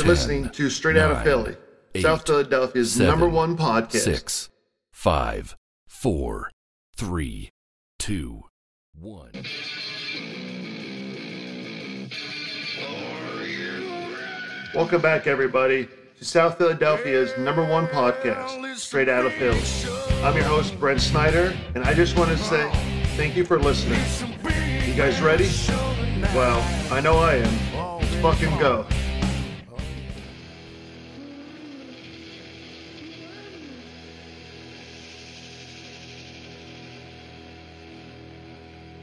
listening to Straight Outta Philly, South Philadelphia's #1 podcast. 6, 5, 4, 3, 2, 1. Welcome back, everybody, to South Philadelphia's #1 podcast, Straight Outta Philly. I'm your host, Brent Snyder, and I just want to say thank you for listening. You guys ready? Well, I know I am. Let's fucking go.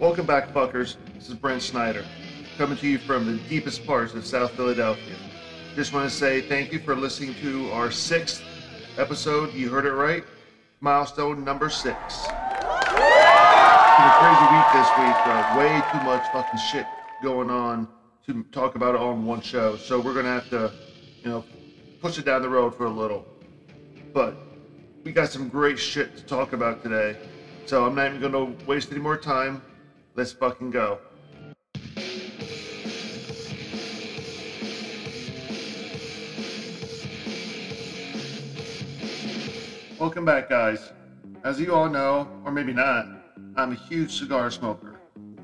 Welcome back, fuckers. This is Brent Snyder, coming to you from the deepest parts of South Philadelphia. Just want to say thank you for listening to our 6th episode. You heard it right. Milestone number 6. It's been a crazy week this week. Way too much fucking shit going on to talk about it all in one show. So we're going to have to, push it down the road for a little. But we got some great shit to talk about today. So I'm not even going to waste any more time. Let's fucking go. Welcome back, guys. As you all know, or maybe not, I'm a huge cigar smoker.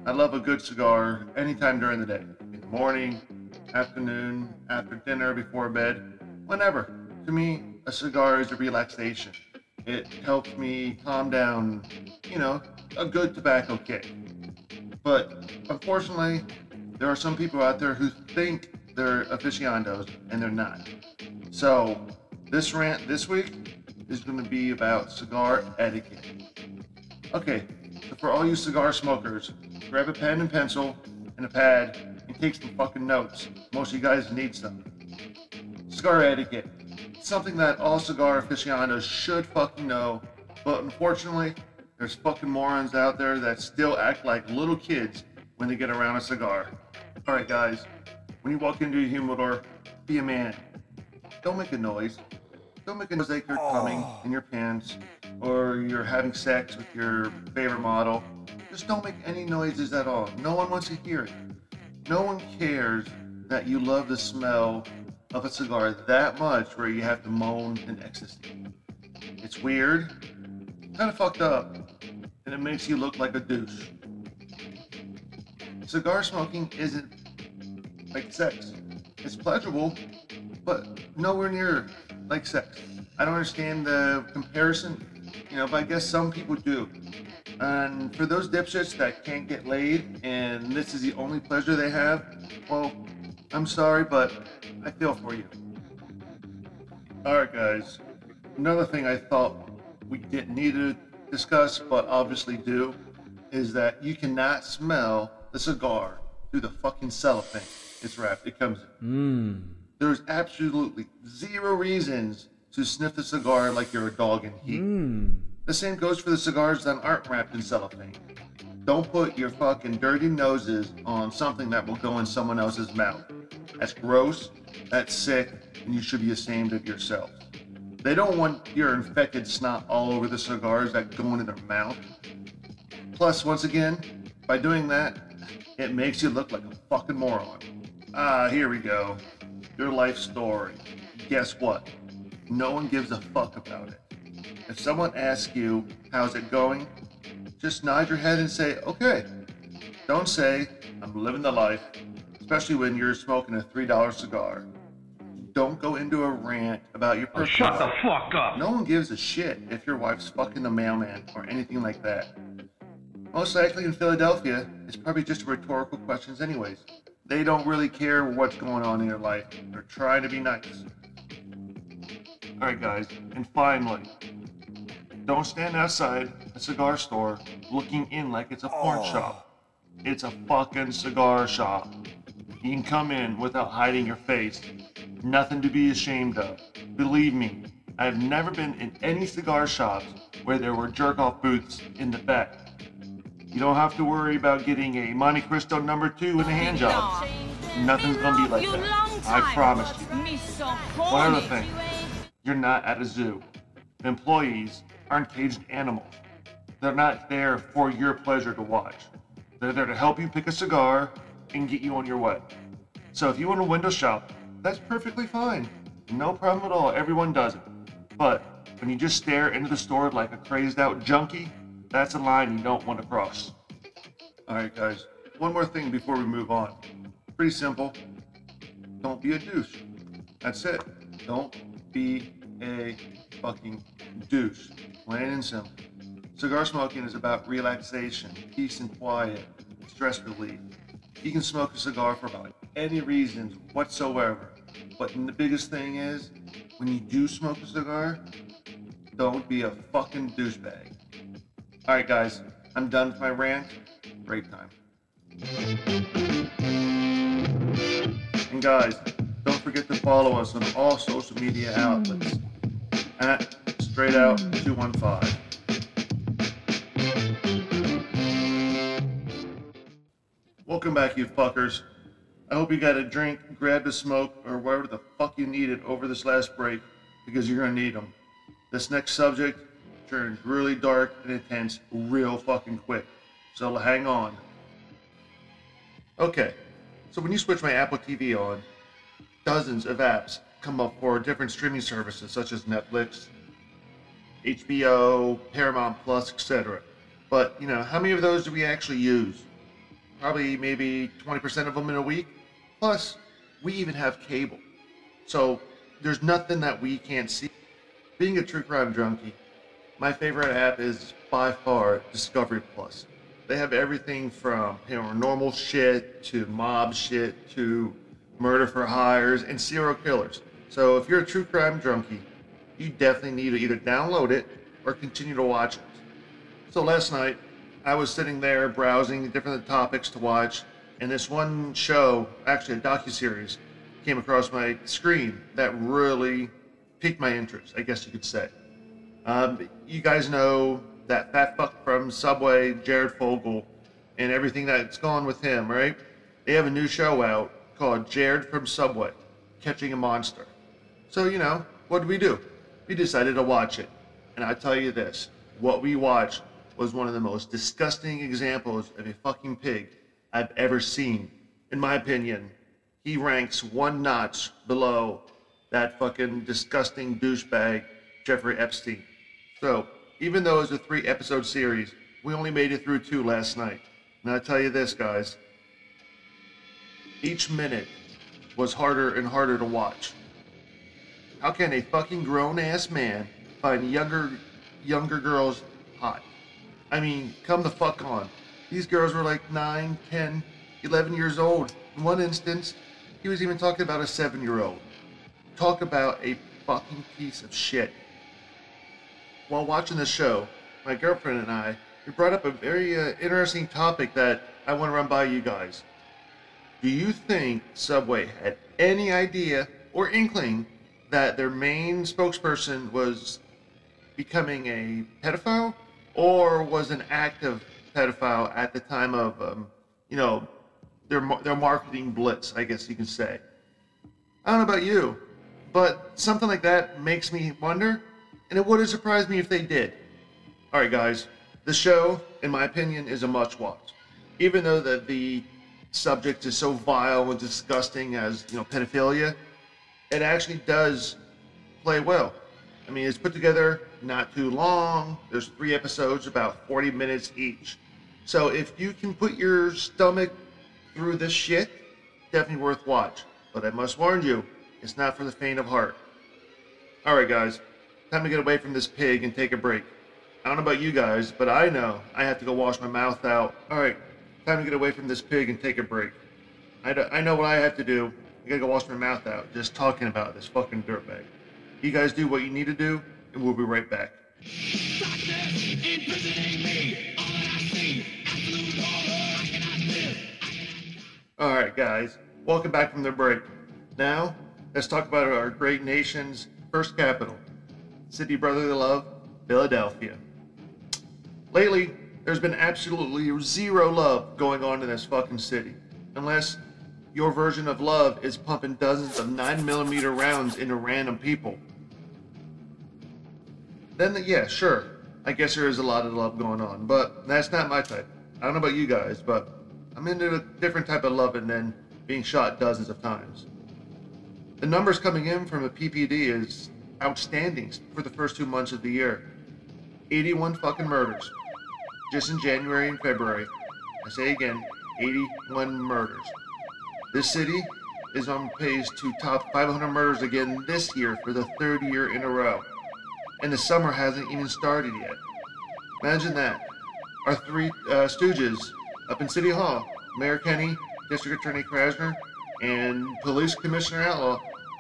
I love a good cigar anytime during the day. In the morning, afternoon, after dinner, before bed, whenever. To me, a cigar is a relaxation. It helps me calm down, a good tobacco kick. But unfortunately, there are some people out there who think they're aficionados and they're not. So this rant this week is going to be about cigar etiquette. Okay, so for all you cigar smokers, grab a pen and pencil and a pad and take some fucking notes. Most of you guys need some. Cigar etiquette. It's something that all cigar aficionados should fucking know, but unfortunately, there's fucking morons out there that still act like little kids when they get around a cigar. Alright guys, when you walk into a humidor, be a man. Don't make a noise. Don't make a noise like you're coming in your pants or you're having sex with your favorite model. Just don't make any noises at all. No one wants to hear it. No one cares that you love the smell of a cigar that much where you have to moan in ecstasy. It's weird, kind of fucked up, and it makes you look like a douche. Cigar smoking isn't like sex. It's pleasurable, but nowhere near like sex. I don't understand the comparison, but I guess some people do. And for those dipshits that can't get laid and this is the only pleasure they have, well, I'm sorry, but I feel for you. Alright guys, another thing I thought we didn't need to discuss, but obviously do, is that you cannot smell the cigar through the fucking cellophane it's wrapped. It comes in. There's absolutely zero reasons to sniff the cigar like you're a dog in heat. The same goes for the cigars that aren't wrapped in cellophane. Don't put your fucking dirty noses on something that will go in someone else's mouth. That's gross, that's sick, and you should be ashamed of yourself. They don't want your infected snot all over the cigars that go into their mouth. Plus, once again, by doing that, it makes you look like a fucking moron. Here we go. Your life story. Guess what? No one gives a fuck about it. If someone asks you, how's it going? Just nod your head and say, okay. Don't say, I'm living the life, especially when you're smoking a $3 cigar. Don't go into a rant about your personal life. Shut the fuck up! No one gives a shit if your wife's fucking the mailman or anything like that. Most likely in Philadelphia, it's probably just rhetorical questions anyways. They don't really care what's going on in your life. They're trying to be nice. Alright guys, and finally, don't stand outside a cigar store looking in like it's a porn shop. It's a fucking cigar shop. You can come in without hiding your face. Nothing to be ashamed of. Believe me, I've never been in any cigar shops where there were jerk-off booths in the back. You don't have to worry about getting a Monte Cristo #2 in a hand job. Nothing's gonna be like that. I promise you. One other thing, you're not at a zoo. Employees aren't caged animals. They're not there for your pleasure to watch. They're there to help you pick a cigar and get you on your way. So if you want to window shop, that's perfectly fine. No problem at all. Everyone does it. But when you just stare into the store like a crazed out junkie, that's a line you don't want to cross. Alright guys, one more thing before we move on. Pretty simple. Don't be a douche. That's it. Don't be a fucking douche. Plain and simple. Cigar smoking is about relaxation, peace and quiet, stress relief. You can smoke a cigar for about any reasons whatsoever. But the biggest thing is, when you do smoke a cigar, don't be a fucking douchebag. Alright guys, I'm done with my rant. Break time. And guys, don't forget to follow us on all social media outlets at StraightOut215. Welcome back, you fuckers. I hope you got a drink, grabbed a smoke, or whatever the fuck you needed over this last break, because you're gonna need them. This next subject turned really dark and intense real fucking quick, so hang on. Okay, so when you switch my Apple TV on, dozens of apps come up for different streaming services such as Netflix, HBO, Paramount Plus, etc. But, you know, how many of those do we actually use? Probably maybe 20% of them in a week. Plus, we even have cable. So, there's nothing that we can't see. Being a true crime junkie, my favorite app is by far Discovery Plus. They have everything from paranormal shit to mob shit to murder for hires and serial killers. So if you're a true crime junkie, you definitely need to either download it or continue to watch it. So last night, I was sitting there browsing different topics to watch, and this one show, actually a docuseries, came across my screen that really piqued my interest, I guess you could say. You guys know that fat fuck from Subway, Jared Fogle, and everything that's gone with him, right? They have a new show out called Jared from Subway, Catching a Monster. So, you know, what did? We decided to watch it. And I tell you this, what we watched was one of the most disgusting examples of a fucking pig I've ever seen. In my opinion, he ranks one notch below that fucking disgusting douchebag, Jeffrey Epstein. So, even though it's a 3-episode series, we only made it through 2 last night. And I tell you this, guys, each minute was harder and harder to watch. How can a fucking grown-ass man find younger girls hot? I mean, come the fuck on. These girls were like 9, 10, 11 years old. In one instance, he was even talking about a 7-year-old. Talk about a fucking piece of shit. While watching the show, my girlfriend and I, we brought up a very interesting topic that I want to run by you guys. Do you think Subway had any idea or inkling that their main spokesperson was becoming a pedophile, or was an active pedophile at the time of, you know, their marketing blitz, I guess you can say? I don't know about you, but something like that makes me wonder, and it wouldn't surprise me if they did. Alright guys, the show, in my opinion, is a must watch. Even though the subject is so vile and disgusting as, you know, pedophilia, it actually does play well. I mean, it's put together not too long. There's 3 episodes, about 40 minutes each. So if you can put your stomach through this shit, definitely worth watch. But I must warn you, it's not for the faint of heart. Alright guys, time to get away from this pig and take a break. I don't know about you guys, but I know I have to go wash my mouth out. Alright, time to get away from this pig and take a break. I know what I have to do. I gotta go wash my mouth out just talking about this fucking dirtbag. You guys do what you need to do, and we'll be right back. Alright guys, welcome back from the break. Now, let's talk about our great nation's first capital, city brotherly love, Philadelphia. Lately, there's been absolutely zero love going on in this fucking city, unless your version of love is pumping dozens of 9mm rounds into random people. Then, yeah, sure, I guess there is a lot of love going on, but that's not my type. I don't know about you guys, but I'm into a different type of loving than being shot dozens of times. The numbers coming in from the PPD is outstanding for the first 2 months of the year. 81 fucking murders. Just in January and February. I say again, 81 murders. This city is on pace to top 500 murders again this year for the third year in a row. And the summer hasn't even started yet. Imagine that. Our three stooges up in City Hall, Mayor Kenny, District Attorney Krasner, and Police Commissioner Outlaw,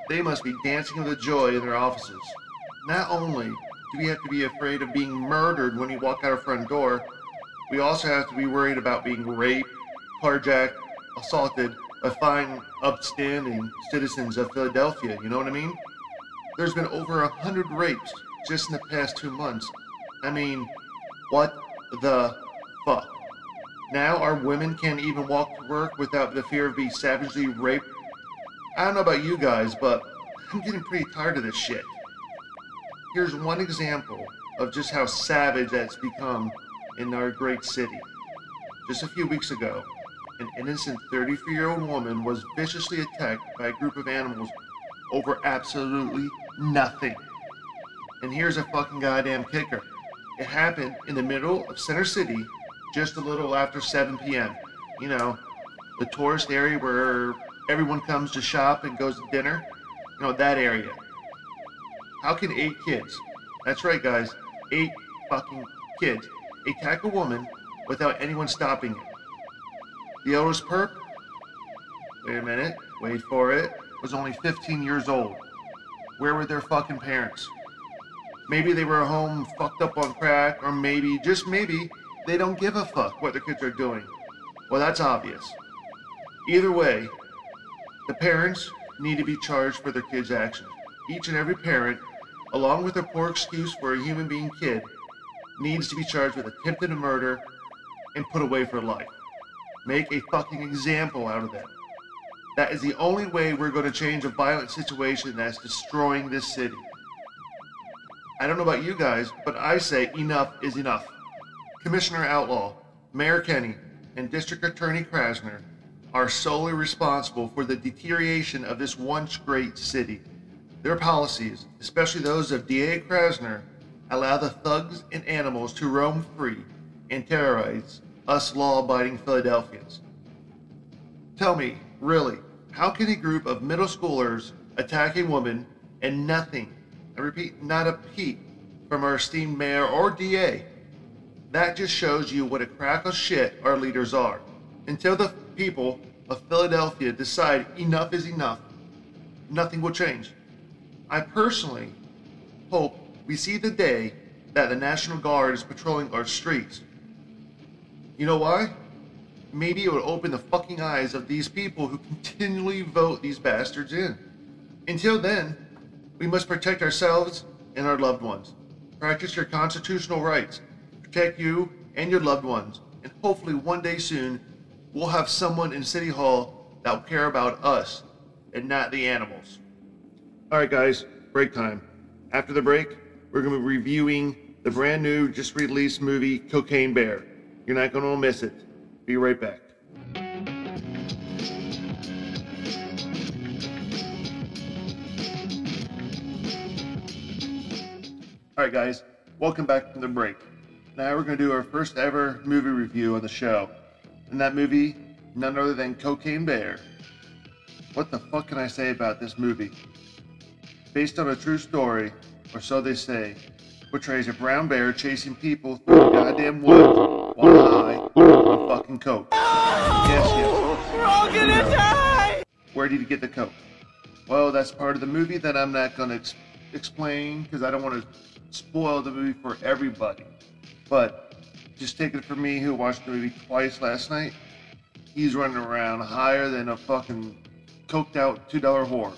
they must be dancing with joy in their offices. Not only do we have to be afraid of being murdered when we walk out our front door, we also have to be worried about being raped, carjacked, assaulted by fine, upstanding citizens of Philadelphia, you know what I mean? There's been over 100 rapes just in the past 2 months. I mean, what the fuck? Now our women can't even walk to work without the fear of being savagely raped. I don't know about you guys, but I'm getting pretty tired of this shit. Here's one example of just how savage that's become in our great city. Just a few weeks ago, an innocent 33-year-old woman was viciously attacked by a group of animals over absolutely nothing. And here's a fucking goddamn kicker. It happened in the middle of Center City, just a little after 7 p.m. You know, the tourist area where everyone comes to shop and goes to dinner. You know, that area. How can 8 kids, that's right guys, 8 fucking kids, attack a woman without anyone stopping it? The oldest perp, wait a minute, wait for it, was only 15 years old. Where were their fucking parents? Maybe they were home fucked up on crack, or maybe, just maybe, they don't give a fuck what their kids are doing. Well, that's obvious. Either way, the parents need to be charged for their kids' actions. Each and every parent, along with a poor excuse for a human being kid, needs to be charged with attempted murder and put away for life. Make a fucking example out of them. That is the only way we're going to change a violent situation that's destroying this city. I don't know about you guys, but I say enough is enough. Commissioner Outlaw, Mayor Kenny, and District Attorney Krasner are solely responsible for the deterioration of this once great city. Their policies, especially those of DA Krasner, allow the thugs and animals to roam free and terrorize us law-abiding Philadelphians. Tell me, really, how can a group of middle schoolers attack a woman and nothing, I repeat, not a peep from our esteemed mayor or DA? That just shows you what a crack of shit our leaders are. Until the people of Philadelphia decide enough is enough, nothing will change. I personally hope we see the day that the National Guard is patrolling our streets. You know why? Maybe it would open the fucking eyes of these people who continually vote these bastards in. Until then, we must protect ourselves and our loved ones. Practice your constitutional rights. Protect you and your loved ones. And hopefully one day soon, we'll have someone in City Hall that will care about us and not the animals. Alright guys, break time. After the break, we're going to be reviewing the brand new, just released movie, Cocaine Bear. You're not going to miss it. Be right back. Alright guys, welcome back from the break. Now we're going to do our first ever movie review on the show. And that movie, none other than Cocaine Bear. What the fuck can I say about this movie? Based on a true story, or so they say, portrays a brown bear chasing people through the goddamn woods while high on fucking coke. Yes. We're all gonna die! Where did he get the coke? Well, that's part of the movie that I'm not going to explain because I don't want to spoil the movie for everybody. But just take it from me, who watched the movie twice last night. He's running around higher than a fucking coked out $2 whore.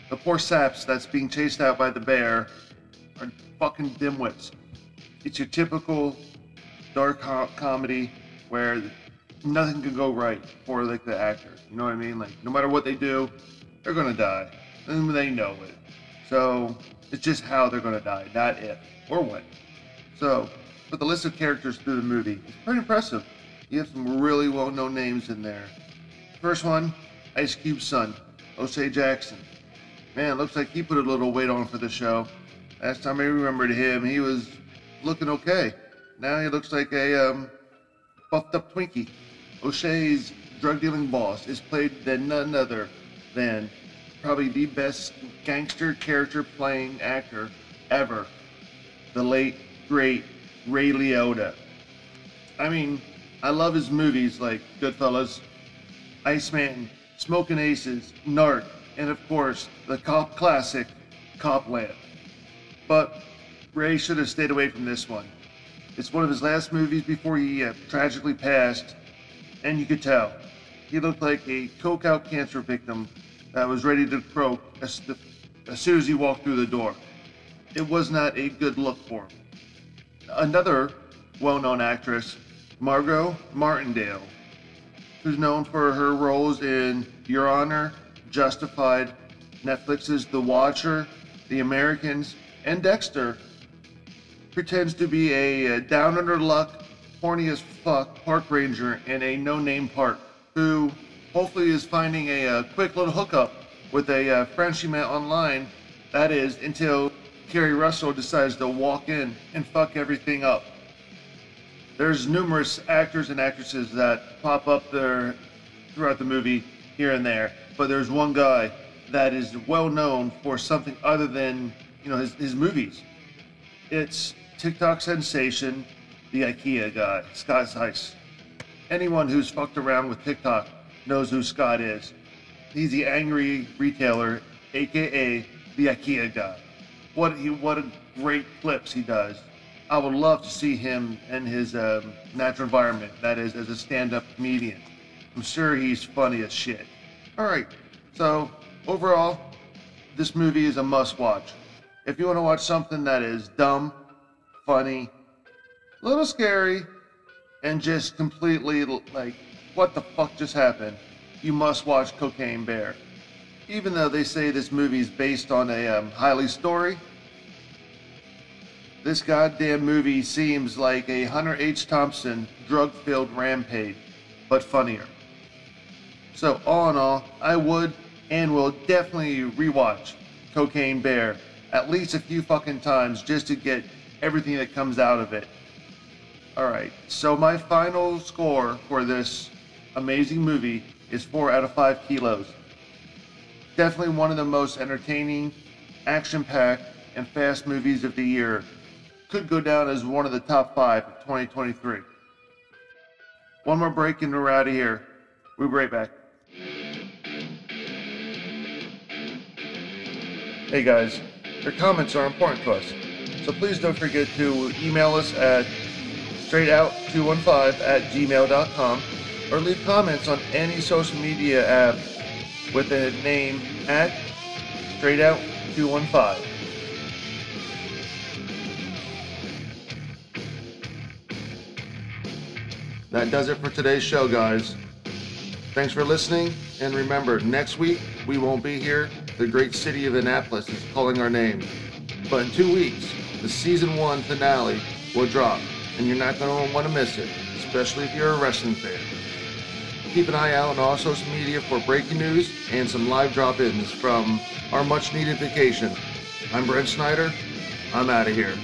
The poor saps that's being chased out by the bear are fucking dimwits. It's your typical dark comedy where nothing can go right for like the actor. You know what I mean? Like no matter what they do, they're gonna die, and they know it. So it's just how they're gonna die, not if or when. So, but the list of characters through the movie is pretty impressive. You have some really well-known names in there. First one, Ice Cube's son, O'Shea Jackson. Man, looks like he put a little weight on for the show. Last time I remembered him, he was looking okay. Now he looks like a buffed up Twinkie. O'Shea's drug dealing boss is played by none other than probably the best gangster character playing actor ever, the late great Ray Liotta. I mean, I love his movies like Goodfellas, Iceman, Smoking Aces, Narc, and of course the cop classic Copland. But Ray should have stayed away from this one. It's one of his last movies before he tragically passed, and you could tell. He looked like a coke-out cancer victim that was ready to croak as soon as he walked through the door. It was not a good look for him. Another well-known actress, Margot Martindale, who's known for her roles in Your Honor, Justified, Netflix's The Watcher, The Americans, and Dexter, pretends to be a down-under-luck, horny as fuck park ranger in a no-name park, who hopefully is finding a quick little hookup with a friend she met online. That is, until Kerry Russell decides to walk in and fuck everything up. There's numerous actors and actresses that pop up there throughout the movie here and there, but there's one guy that is well known for something other than, his movies. It's TikTok sensation, the IKEA guy, Scott Zeiss. Anyone who's fucked around with TikTok knows who Scott is. He's the angry retailer, aka the IKEA guy. What a great clips he does. I would love to see him in his natural environment, that is, as a stand-up comedian. I'm sure he's funny as shit. Alright, so overall, this movie is a must-watch. If you want to watch something that is dumb, funny, a little scary, and just completely like, what the fuck just happened, you must watch Cocaine Bear. Even though they say this movie is based on a Hailey story, this goddamn movie seems like a Hunter H. Thompson drug-filled rampage, but funnier. So all in all, I would and will definitely rewatch Cocaine Bear at least a few fucking times just to get everything that comes out of it. Alright, so my final score for this amazing movie is 4 out of 5 kilos. Definitely one of the most entertaining, action-packed, and fast movies of the year. Could go down as one of the top 5 of 2023. One more break and we're out of here. We'll be right back. Hey guys, your comments are important to us, so please don't forget to email us at StraightOut215@gmail.com or leave comments on any social media app with the name at StraightOut215. That does it for today's show, guys. Thanks for listening, and remember, next week we won't be here. The great city of Annapolis is calling our name. But in 2 weeks, the season 1 finale will drop, and you're not going to want to miss it, especially if you're a wrestling fan. Keep an eye out on all social media for breaking news and some live drop-ins from our much-needed vacation. I'm Brent Snyder. I'm out of here.